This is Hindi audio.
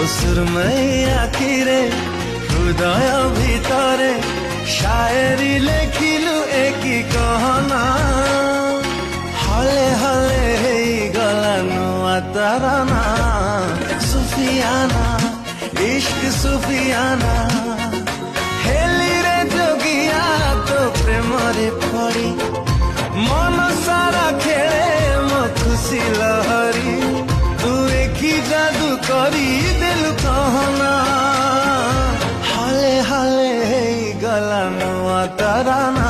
सुरमई आखिरे हृदय भितरे शायरी लेखिलु एकी कहना हले हले गला नुआ तराना सुफियाना इश्क सुफियाना हेली रे जोगिया तो प्रेम रे पड़ी मन सारा खेले मो खुशी लहरी तू एक जादू करी दिल कहना हले हले गला नुआ तराना।